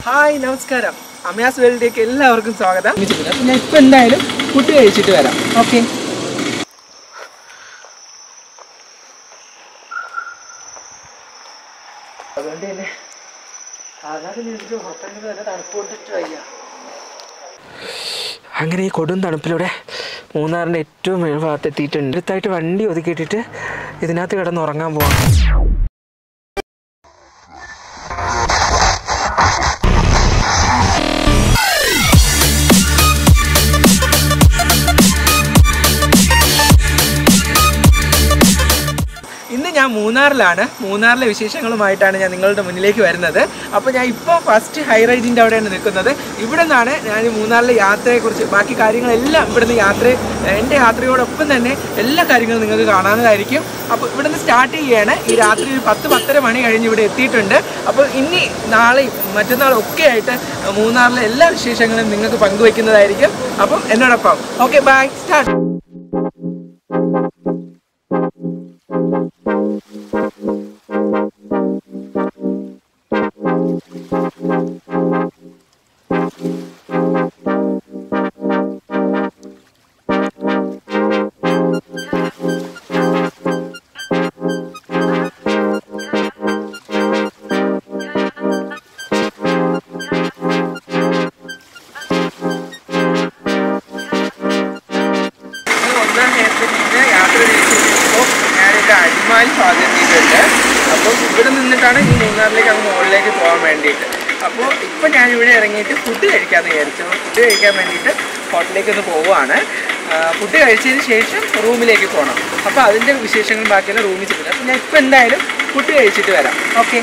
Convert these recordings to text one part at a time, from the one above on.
Hi, Namaskaram. Amya's World take എല്ലാവർക്കും സ്വാഗതം. അപ്പോൾ ഞാൻ ഇപ്പോൾ എന്തായാലും ഫുഡ് കഴിച്ചിട്ട് വരാം. ഓക്കേ. അതുകൊണ്ട് തന്നെ അങ്ങനെ ഈ കൊടും തണുപ്പിലൂടെ മൂന്നാറിൻ്റെ ഏറ്റവും മേൽഭാഗത്ത് എത്തിയിട്ടുണ്ട്. അടുത്തായിട്ട് വണ്ടി ഒതുക്കിയിട്ടിട്ട് ഇതിനകത്ത് കിടന്നുറങ്ങാൻ പോവാം. ഇന്ന് ഞാൻ മൂന്നാറിലെ വിശേഷങ്ങളുമായിട്ടാണ് ഞാൻ നിങ്ങളുടെ മുന്നിലേക്ക് വരുന്നത്. അപ്പോൾ ഞാൻ ഇപ്പോൾ ഫസ്റ്റ് ഹൈ റൈജിൻ്റെ അവിടെയാണ് നിൽക്കുന്നത്. ഇവിടെ നിന്നാണ് ഞാൻ മൂന്നാറിലെ യാത്രയെക്കുറിച്ച് ബാക്കി കാര്യങ്ങളെല്ലാം ഇവിടുന്ന് എൻ്റെ യാത്രയോടൊപ്പം തന്നെ എല്ലാ കാര്യങ്ങളും നിങ്ങൾക്ക് കാണാവുന്നതായിരിക്കും. അപ്പോൾ ഇവിടെ നിന്ന് സ്റ്റാർട്ട് ചെയ്യുകയാണ്. ഈ രാത്രി ഒരു 10-10:30 മണി കഴിഞ്ഞ് ഇവിടെ എത്തിയിട്ടുണ്ട്. അപ്പോൾ ഇനി നാളെയും മറ്റന്നാളും ഒക്കെ ആയിട്ട് മൂന്നാറിലെ എല്ലാ വിശേഷങ്ങളും നിങ്ങൾക്ക് പങ്കുവയ്ക്കുന്നതായിരിക്കും. അപ്പം എന്നോടൊപ്പം ഓക്കെ ബൈ സ്റ്റാർട്ട്. അപ്പോൾ ഇവിടെ നിന്നിട്ടാണ് ഈ മൂന്നാറിലേക്ക് അങ്ങ് മുകളിലേക്ക് പോകാൻ വേണ്ടിയിട്ട്. അപ്പോൾ ഇപ്പോൾ ഞാനിവിടെ ഇറങ്ങിയിട്ട് ഫുഡ് കഴിക്കാമെന്ന് വിചാരിച്ചു. ഫുഡ് കഴിക്കാൻ വേണ്ടിയിട്ട് ഹോട്ടലിലേക്ക് ഒന്ന് പോവുകയാണ്. ഫുഡ് കഴിച്ചതിന് ശേഷം റൂമിലേക്ക് പോകണം. അപ്പോൾ അതിൻ്റെ വിശേഷങ്ങൾ ബാക്കിയുള്ള റൂമിൽ ചെല്ലുന്നത്. അപ്പോൾ ഞാൻ ഇപ്പോൾ എന്തായാലും ഫുഡ് കഴിച്ചിട്ട് വരാം. ഓക്കെ.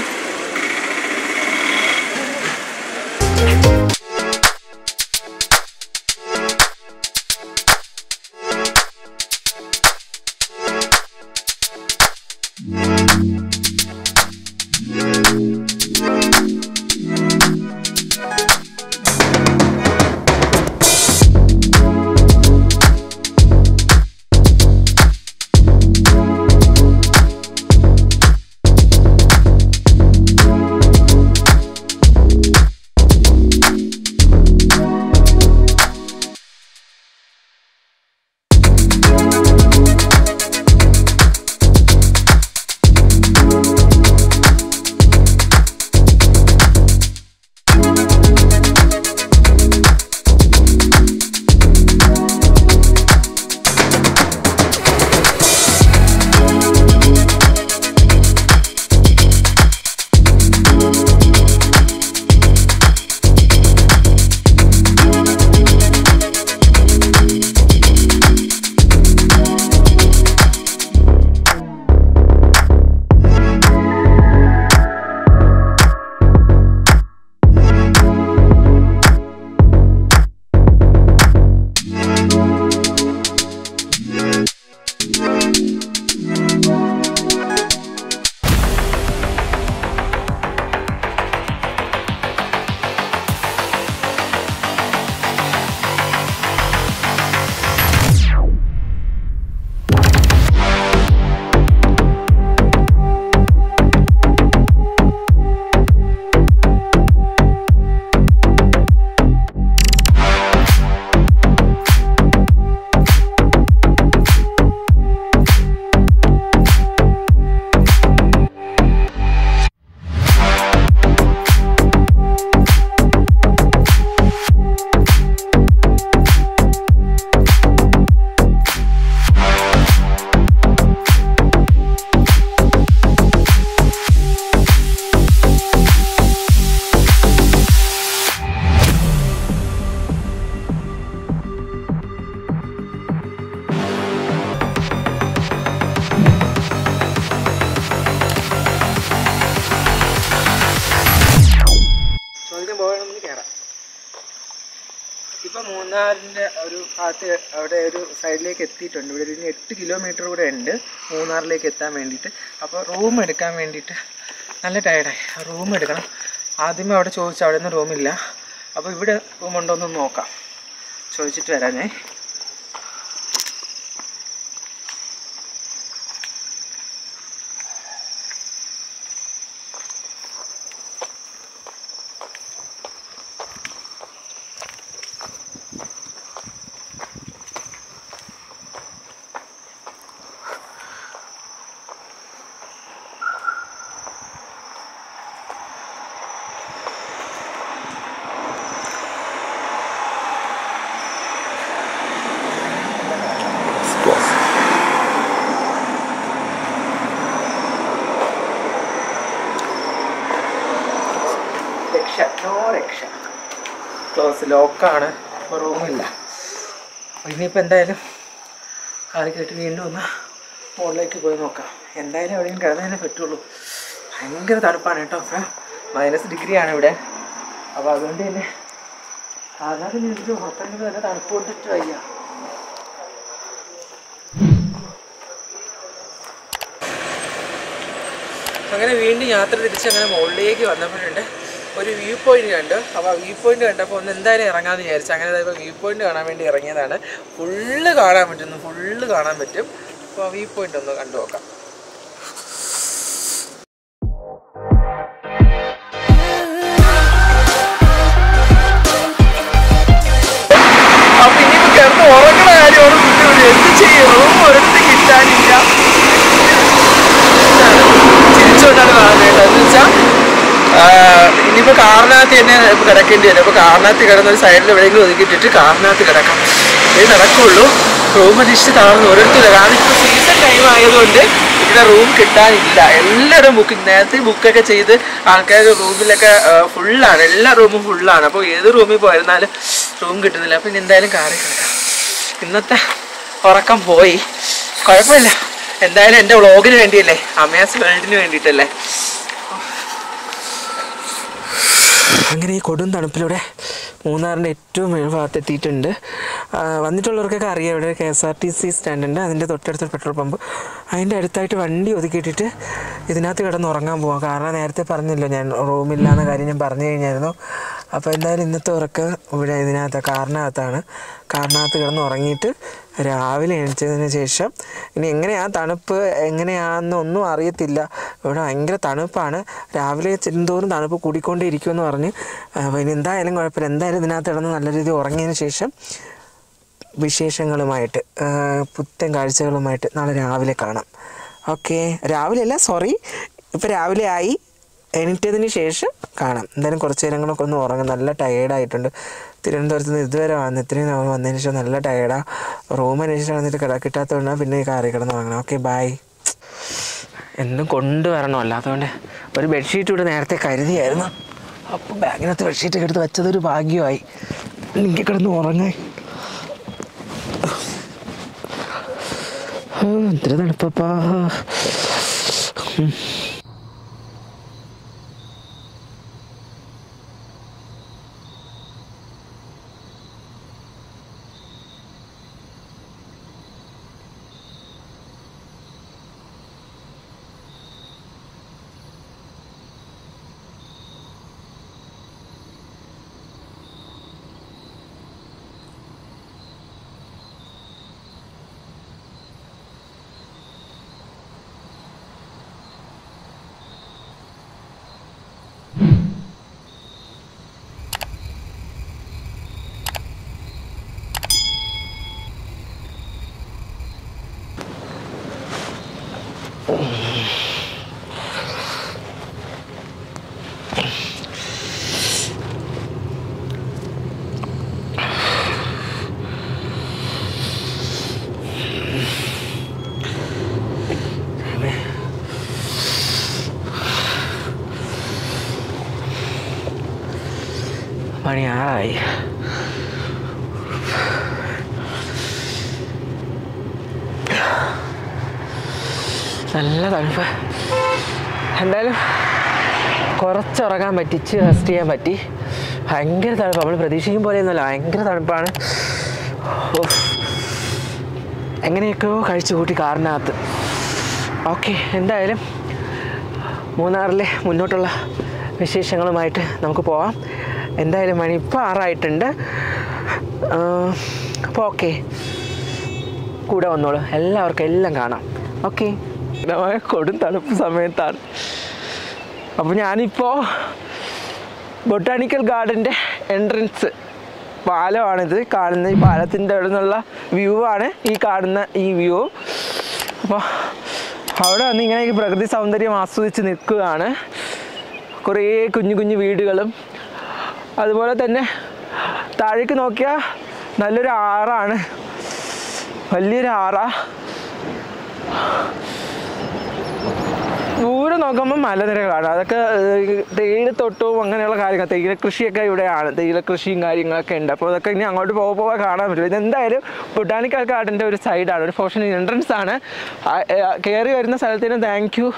ഇപ്പോൾ മൂന്നാറിൻ്റെ ഒരു ഭാഗത്ത് അവിടെ ഒരു സൈഡിലേക്ക് എത്തിയിട്ടുണ്ട്. ഇവിടെ ഒരു 8 കിലോമീറ്റർ കൂടെ ഉണ്ട് മൂന്നാറിലേക്ക് എത്താൻ വേണ്ടിയിട്ട്. അപ്പോൾ റൂം എടുക്കാൻ വേണ്ടിയിട്ട് നല്ല ടയർഡായി. റൂം എടുക്കണം. ആദ്യമേ അവിടെ ചോദിച്ചു, അവിടെ നിന്ന് റൂമില്ല. അപ്പോൾ ഇവിടെ റൂമുണ്ടോ എന്ന് നോക്കാം, ചോദിച്ചിട്ട് വരാം ഞാൻ. നോ രക്ഷ. ക്ലോസ് ലോക്കാണ്, റൂമില്ല. ഇനിയിപ്പോൾ എന്തായാലും കാല് കെട്ടി വീണ്ടും ഒന്ന് മുകളിലേക്ക് പോയി നോക്കാം. എന്തായാലും എവിടെയും കിടന്നതിനെ പറ്റുള്ളൂ. ഭയങ്കര തണുപ്പാണ് കേട്ടോ. അപ്പോൾ -ഡിഗ്രിയാണ് ഇവിടെ. അപ്പോൾ അതുകൊണ്ട് തന്നെ സാധാരണ എനിക്ക് പുറത്തെങ്കിലും തന്നെ തണുപ്പ് കൊണ്ടിട്ട് വയ്യ. അങ്ങനെ വീണ്ടും യാത്ര തിരിച്ച് അങ്ങനെ മുകളിലേക്ക് വന്നപ്പോഴുണ്ട് ഒരു വ്യൂ പോയിന്റ് കണ്ടു. അപ്പോൾ ആ വ്യൂ പോയിന്റ് കണ്ടപ്പോൾ ഒന്ന് എന്തായാലും ഇറങ്ങാമെന്ന് വിചാരിച്ചു. അങ്ങനെ ഇപ്പോൾ വ്യൂ പോയിന്റ് കാണാൻ വേണ്ടി ഇറങ്ങിയതാണ്. ഫുള്ള് കാണാൻ പറ്റും. അപ്പോൾ വ്യൂ പോയിന്റ് ഒന്ന് കണ്ടു നോക്കാം. അപ്പോൾ ഇനിയിപ്പോൾ കിടന്ന് ഉറങ്ങുന്ന കാര്യമാണ് ബുദ്ധിമുട്ട്. എന്ത് ചെയ്യണം, ഒരിടത്ത് കിട്ടാനില്ല. ചിരിച്ചുകൊണ്ടാണ് കാണുന്നത് കേട്ടോ. എന്ന് വെച്ചാൽ ഇനിയിപ്പോൾ കാറിനകത്ത് തന്നെ കിടക്കേണ്ടി വരും. അപ്പോൾ കാറിനകത്ത് കിടന്ന ഒരു സൈഡിൽ എവിടെയെങ്കിലും ഒതുക്കിയിട്ടിട്ട് കാറിനകത്ത് കിടക്കാം. ഇത് നടക്കുള്ളൂ. റൂം അന്വേഷിച്ച് താഴ്ന്നു ഒരിടത്തില്ല. കാരണം ഇപ്പോൾ സീസൺ ടൈം ആയതുകൊണ്ട് ഇവിടെ റൂം കിട്ടാനില്ല. എല്ലാവരും നേരത്തെ ബുക്കൊക്കെ ചെയ്ത് ആൾക്കാർ റൂമിലൊക്കെ ഫുള്ളാണ്. എല്ലാ റൂമും ഫുള്ളാണ്. അപ്പോൾ ഏത് റൂമിൽ പോയിരുന്നാലും റൂം കിട്ടുന്നില്ല. അപ്പോൾ ഇനി എന്തായാലും കാറിൽ കിടക്കാം. ഇന്നത്തെ ഉറക്കം പോയി, കുഴപ്പമില്ല. എന്തായാലും എൻ്റെ വ്ളോഗിന് വേണ്ടിയല്ലേ, അമേസ് വേൾഡിന് വേണ്ടിയിട്ടല്ലേ. അങ്ങനെ ഈ കൊടും തണുപ്പിലൂടെ മൂന്നാറിൻ്റെ ഏറ്റവും മേൽഭാഗത്ത് എത്തിയിട്ടുണ്ട്. വന്നിട്ടുള്ളവർക്കൊക്കെ അറിയാം, ഇവിടെ KSRTC സ്റ്റാൻഡുണ്ട്. അതിൻ്റെ തൊട്ടടുത്തൊരു പെട്രോൾ പമ്പ്. അതിൻ്റെ അടുത്തായിട്ട് വണ്ടി ഒതുക്കിയിട്ടിട്ട് ഇതിനകത്ത് കിടന്ന് ഉറങ്ങാൻ പോവാം. കാരണം നേരത്തെ പറഞ്ഞല്ലോ ഞാൻ റൂമില്ലാന്ന കാര്യം ഞാൻ പറഞ്ഞു കഴിഞ്ഞായിരുന്നു. അപ്പോൾ എന്തായാലും ഇന്നത്തെ ഉറക്കം ഇവിടെ കാറിനകത്താണ്. കാറിനകത്ത് കിടന്ന് ഉറങ്ങിയിട്ട് രാവിലെ എണീച്ചതിന് ശേഷം ഇനി എങ്ങനെയാണ് തണുപ്പ് എങ്ങനെയാണെന്നൊന്നും അറിയത്തില്ല. ഇവിടെ ഭയങ്കര തണുപ്പാണ്. രാവിലെ ചെന്തോറും തണുപ്പ് കൂടിക്കൊണ്ടേ ഇരിക്കുമെന്ന് പറഞ്ഞ്. അപ്പോൾ ഇനി എന്തായാലും കുഴപ്പമില്ല. എന്തായാലും ഇതിനകത്ത് കിടന്ന് നല്ല രീതിയിൽ ഉറങ്ങിയതിന് ശേഷം വിശേഷങ്ങളുമായിട്ട് പുത്തൻ കാഴ്ചകളുമായിട്ട് നാളെ രാവിലെ കാണാം. ഓക്കെ, രാവിലെയല്ല, സോറി, ഇപ്പോൾ രാവിലെ ആയി. എണീറ്റതിന് ശേഷം കാണാം. എന്തായാലും കുറച്ച് നേരങ്ങളൊക്കെ ഒന്ന് ഉറങ്ങും. നല്ല ടയേർഡായിട്ടുണ്ട്. തിരുവനന്തപുരത്ത് നിന്ന് ഇതുവരെ ഇത്രയും വന്നതിന് ശേഷം നല്ല ടയേർഡാണ്. റൂം അന്വേഷിച്ച് വന്നിട്ട് കിട്ടാത്തതുകൊണ്ടാണ് പിന്നെ ഈ കാറിൽ കിടന്ന് ഉറങ്ങണം. Okay, bye. എന്നും കൊണ്ടുവരണമല്ലോ, അതുകൊണ്ട് ഒരു ബെഡ്ഷീറ്റ് ഇവിടെ നേരത്തെ കരുതിയായിരുന്നു. അപ്പോൾ ബാഗിനകത്ത് ബെഡ്ഷീറ്റൊക്കെ എടുത്ത് വെച്ചതൊരു ഭാഗ്യമായി. എനിക്ക് കിടന്ന് ഉറങ്ങാൻ. ഇത്ര തണുപ്പപ്പാ. മണി 6 നല്ല തണുപ്പ്. എന്തായാലും കുറച്ചുറങ്ങാൻ പറ്റിച്ച് റെസ്റ്റ് ചെയ്യാൻ പറ്റി. ഭയങ്കര തണുപ്പ്, നമ്മൾ പ്രതീക്ഷിക്കും പോലെയൊന്നുമല്ല, ഭയങ്കര തണുപ്പാണ്. എങ്ങനെയൊക്കെയോ കഴിച്ചു കൂട്ടി കാറിനകത്ത്. ഓക്കെ, എന്തായാലും മൂന്നാറിലെ മുന്നോട്ടുള്ള വിശേഷങ്ങളുമായിട്ട് നമുക്ക് പോവാം. എന്തായാലും മണി ഇപ്പോൾ 6 ആയിട്ടുണ്ട്. അപ്പോൾ ഓക്കെ, കൂടെ വന്നോളൂ. എല്ലാവർക്കും എല്ലാം കാണാം. ഓക്കെ, കൊടും തണുപ്പ് സമയത്താണ്. അപ്പോൾ ഞാനിപ്പോൾ ബൊട്ടാണിക്കൽ ഗാർഡൻ്റെ എൻട്രൻസ് പാലമാണിത് കാണുന്നത്. ഈ പാലത്തിൻ്റെ അവിടെ നിന്നുള്ള വ്യൂ ആണ് ഈ കാണുന്ന ഈ വ്യൂ. അപ്പോൾ അവിടെ വന്ന് ഇങ്ങനെ ഈ പ്രകൃതി സൗന്ദര്യം ആസ്വദിച്ച് നിൽക്കുകയാണ്. കുറേ കുഞ്ഞു കുഞ്ഞു വീടുകളും അതുപോലെ തന്നെ താഴേക്ക് നോക്കിയാൽ നല്ലൊരു ആറാണ്, വലിയൊരു ആറാ. ദൂരെ നോക്കുമ്പോൾ മലനിരകളാണ്. അതൊക്കെ തേയിലത്തോട്ടവും അങ്ങനെയുള്ള കാര്യങ്ങൾ, തേയില കൃഷിയൊക്കെ ഇവിടെയാണ്. തേയില കൃഷിയും കാര്യങ്ങളൊക്കെ ഉണ്ട്. അപ്പോൾ അതൊക്കെ ഇനി അങ്ങോട്ട് പോകാൻ കാണാൻ പറ്റും. ഇതെന്തായാലും ബൊട്ടാണിക്കൽ ഗാർഡൻ്റെ ഒരു സൈഡാണ്, ഒരു പോർഷൻ എൻട്രൻസ് ആണ്. കയറി വരുന്ന സ്ഥലത്തിന് താങ്ക് യു.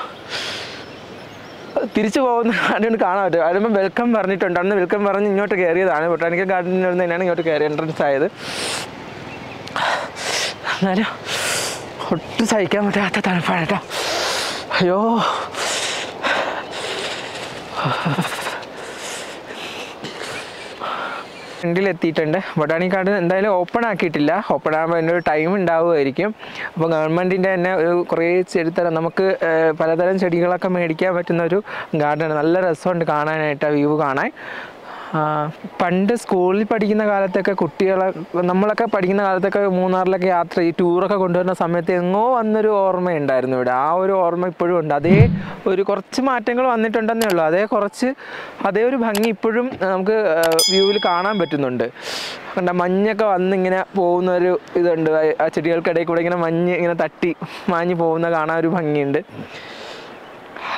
തിരിച്ചു പോകുന്ന അതിനൊന്ന് കാണാൻ പറ്റും. അതിനുമ്പോൾ വെൽക്കം പറഞ്ഞിട്ടുണ്ട്. അന്ന് വെൽക്കം പറഞ്ഞ് ഇങ്ങോട്ട് കയറിയതാണ്. ബൊട്ടാണിക്കൽ ഗാർഡനിൽ നിന്ന് തന്നെയാണ് ഇങ്ങോട്ട് കയറി എൻട്രൻസ് ആയത്. എന്നാലും ഒട്ടും സഹിക്കാൻ പറ്റാത്ത തണുപ്പാണ് കേട്ടോ. അയ്യോ, ഫ്രണ്ടിലെത്തിയിട്ടുണ്ട്. ബൊട്ടാണിക്കൽ ഗാർഡൻ എന്തായാലും ഓപ്പൺ ആക്കിയിട്ടില്ല. ഓപ്പൺ ആകുമ്പോൾ അതിൻ്റെ ഒരു ടൈം ഉണ്ടാവുമായിരിക്കും. അപ്പോൾ ഗവൺമെൻറ്റിൻ്റെ തന്നെ ഒരു കുറേ ചെടിത്തരം, നമുക്ക് പലതരം ചെടികളൊക്കെ മേടിക്കാൻ പറ്റുന്ന ഒരു ഗാർഡനാണ്. നല്ല രസമുണ്ട് കാണാനായിട്ട്, ആ വ്യൂ കാണാൻ. പണ്ട് സ്കൂളിൽ പഠിക്കുന്ന കാലത്തൊക്കെ നമ്മളൊക്കെ പഠിക്കുന്ന കാലത്തൊക്കെ മൂന്നാറിലൊക്കെ യാത്ര ഈ ടൂറൊക്കെ കൊണ്ടുവരുന്ന സമയത്ത് എങ്ങോ വന്നൊരു ഓർമ്മയുണ്ടായിരുന്നു ഇവിടെ. ആ ഒരു ഓർമ്മ ഇപ്പോഴും ഉണ്ട്. അതേ ഒരു കുറച്ച് മാറ്റങ്ങൾ വന്നിട്ടുണ്ടെന്നേ ഉള്ളൂ. അതേ ഒരു ഭംഗി ഇപ്പോഴും നമുക്ക് വ്യൂവിൽ കാണാൻ പറ്റുന്നുണ്ട്. കണ്ട മഞ്ഞൊക്കെ വന്നിങ്ങനെ പോകുന്നൊരു ഇതുണ്ട്. ആ ചെടികൾക്കിടയിൽ കൂടെ ഇങ്ങനെ മഞ്ഞ് ഇങ്ങനെ തട്ടി മാഞ്ഞ് പോകുന്ന കാണാൻ ഒരു ഭംഗിയുണ്ട്.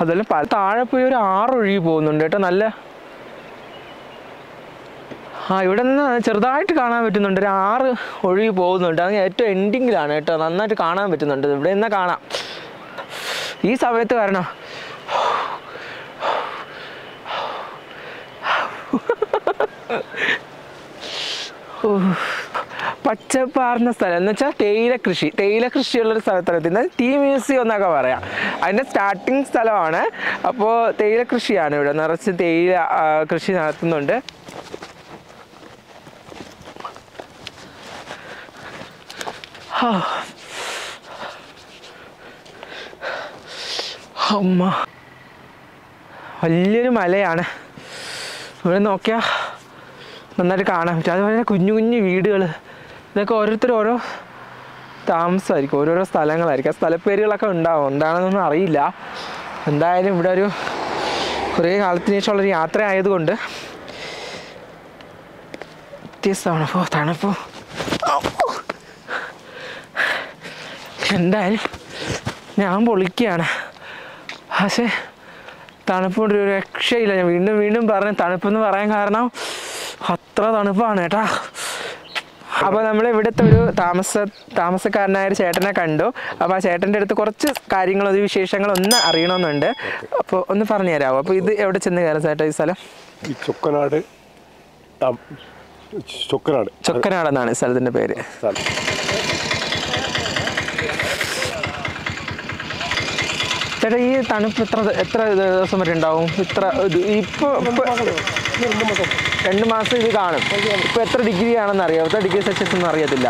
അതെല്ലാം താഴെ പോയി ഒരു ആറൊഴുകി പോകുന്നുണ്ട് കേട്ടോ. നല്ല ഇവിടെ നിന്ന് ചെറുതായിട്ട് കാണാൻ പറ്റുന്നുണ്ട്. ഒരു 6 ഒഴുകി പോകുന്നുണ്ട്. അത് ഏറ്റവും എൻഡിങ്ങിലാണ് കേട്ടോ. നന്നായിട്ട് കാണാൻ പറ്റുന്നുണ്ട്. ഇവിടെ നിന്ന് കാണാം. ഈ സമയത്ത് വരണം. പച്ചപ്പാർന്ന സ്ഥലം എന്ന് വെച്ചാൽ തേയില കൃഷിയുള്ളൊരു സ്ഥലത്താണ് എത്തുന്നത്. ടീ മ്യൂസിയം എന്നൊക്കെ പറയാം. അതിൻ്റെ സ്റ്റാർട്ടിങ് സ്ഥലമാണ്. അപ്പോൾ തേയില കൃഷിയാണ് ഇവിടെ. നിറച്ച് തേയില കൃഷി നടത്തുന്നുണ്ട്. അമ്മ, വലിയൊരു മലയാണ്. ഇവിടെ നോക്കിയാൽ നന്നായിട്ട് കാണാൻ പറ്റും. അതുപോലെ കുഞ്ഞു കുഞ്ഞു വീടുകൾ, ഇതൊക്കെ ഓരോരുത്തരും ഓരോ താമസമായിരിക്കും, ഓരോരോ സ്ഥലങ്ങളായിരിക്കും. ആ സ്ഥലപ്പേരുകളൊക്കെ ഉണ്ടാവും, എന്താണെന്നൊന്നും അറിയില്ല. എന്തായാലും ഇവിടെ ഒരു കുറേ കാലത്തിന് ശേഷമുള്ളൊരു യാത്ര ആയതുകൊണ്ട് വ്യത്യസ്തമാണ്. തണുപ്പ് എന്തായാലും ഞാൻ പൊളിക്കുകയാണ്. പക്ഷേ തണുപ്പ് കൊണ്ട് ഒരു രക്ഷയില്ല. ഞാൻ വീണ്ടും വീണ്ടും പറഞ്ഞ തണുപ്പെന്ന് പറയാൻ കാരണം അത്ര തണുപ്പാണ് കേട്ടാ. അപ്പോൾ നമ്മൾ ഇവിടുത്തെ ഒരു താമസക്കാരനായ ഒരു ചേട്ടനെ കണ്ടു. അപ്പോൾ ആ ചേട്ടൻ്റെ അടുത്ത് കുറച്ച് കാര്യങ്ങൾ, ഒരു വിശേഷങ്ങളൊന്ന് അറിയണമെന്നുണ്ട്. അപ്പോൾ ഒന്ന് പറഞ്ഞു തരാമോ? അപ്പോൾ ഇത് എവിടെ ചെന്ന് കയറാം ചേട്ടാ ഈ സ്ഥലം? ചൊക്കനാട് എന്നാണ് ഈ സ്ഥലത്തിൻ്റെ പേര്. ചേട്ടാ ഈ തണുപ്പ് എത്ര ദിവസം വരെ ഉണ്ടാവും? ഇപ്പോൾ 2 മാസം ഇത് കാണും. ഇപ്പോൾ എത്ര ഡിഗ്രി ആണെന്ന് അറിയാം? എത്ര ഡിഗ്രി സെൽഷ്യസ് ഒന്നും അറിയത്തില്ല.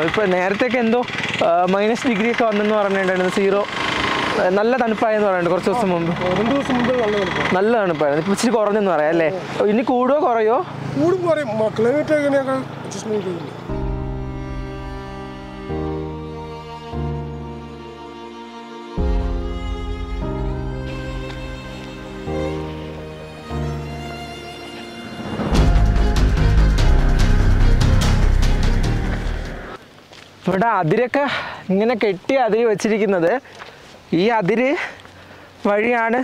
ഇപ്പോൾ നേരത്തെയൊക്കെ എന്തോ -, ഡിഗ്രിയൊക്കെ വന്നെന്ന് പറഞ്ഞിട്ടുണ്ടായിരുന്നു. 0 നല്ല തണുപ്പായെന്ന് പറയുന്നുണ്ട്. കുറച്ച് ദിവസം മുമ്പ് നല്ല തണുപ്പായിരുന്നു. ഇപ്പോൾ ഇച്ചിരി കുറഞ്ഞെന്ന് പറയാം അല്ലേ? ഇനി കൂടുമോ കുറയോ? ഇവിടെ അതിരൊക്കെ ഇങ്ങനെ കെട്ടി അതിര് വെച്ചിരിക്കുന്നത്. ഈ അതിര് വഴിയാണ്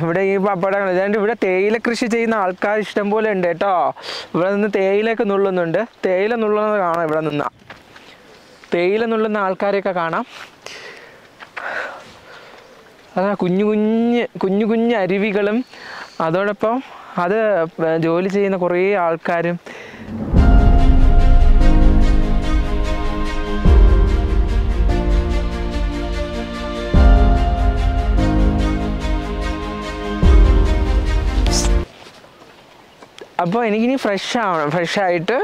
ഇവിടെ ഈ പപ്പടങ്ങൾ. അതായത് ഇവിടെ തേയില കൃഷി ചെയ്യുന്ന ആൾക്കാർ ഇഷ്ടം പോലെ ഉണ്ട് കേട്ടോ. ഇവിടെ നിന്ന് തേയിലയൊക്കെ നുള്ളുന്നുണ്ട്. തേയില നുള്ളുന്നത് കാണാം. ഇവിടെ നിന്ന് തേയില നുള്ളുന്ന ആൾക്കാരെയൊക്കെ കാണാം. അതാ കുഞ്ഞു കുഞ്ഞ് അരുവികളും അതോടൊപ്പം അത് ജോലി ചെയ്യുന്ന കുറേ ആൾക്കാരും. അപ്പോൾ എനിക്കിനി ഫ്രഷായിട്ട്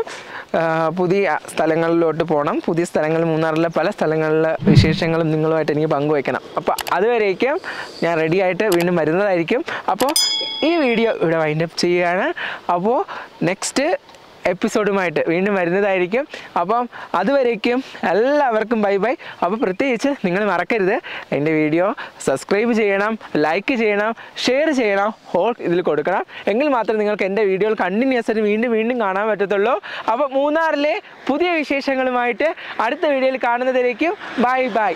പുതിയ സ്ഥലങ്ങളിലോട്ട് പോകണം. പുതിയ സ്ഥലങ്ങൾ, മൂന്നാറിലെ പല സ്ഥലങ്ങളിലെ വിശേഷങ്ങളും നിങ്ങളുമായിട്ട് എനിക്ക് പങ്കുവയ്ക്കണം. അപ്പോൾ അതുവരേക്കും ഞാൻ റെഡിയായിട്ട് വീണ്ടും വരുന്നതായിരിക്കും. അപ്പോൾ ഈ വീഡിയോ ഇവിടെ വൈൻഡപ്പ് ചെയ്യുകയാണ്. അപ്പോൾ നെക്സ്റ്റ് എപ്പിസോഡുമായിട്ട് വീണ്ടും വരുന്നതായിരിക്കും. അപ്പം അതുവരേക്കും എല്ലാവർക്കും ബൈ ബൈ. അപ്പോൾ പ്രത്യേകിച്ച് നിങ്ങൾ മറക്കരുത്, എൻ്റെ വീഡിയോ സബ്സ്ക്രൈബ് ചെയ്യണം, ലൈക്ക് ചെയ്യണം, ഷെയർ ചെയ്യണം, ഹോൾ ഇതിൽ കൊടുക്കണം. എങ്കിൽ മാത്രമേ നിങ്ങൾക്ക് എൻ്റെ വീഡിയോകൾ കണ്ടിന്യൂസ് ആയിട്ട് വീണ്ടും വീണ്ടും കാണാൻ പറ്റത്തുള്ളൂ. അപ്പോൾ മൂന്നാറിലെ പുതിയ വിശേഷങ്ങളുമായിട്ട് അടുത്ത വീഡിയോയിൽ കാണുന്നതിലേക്കും ബൈ ബൈ.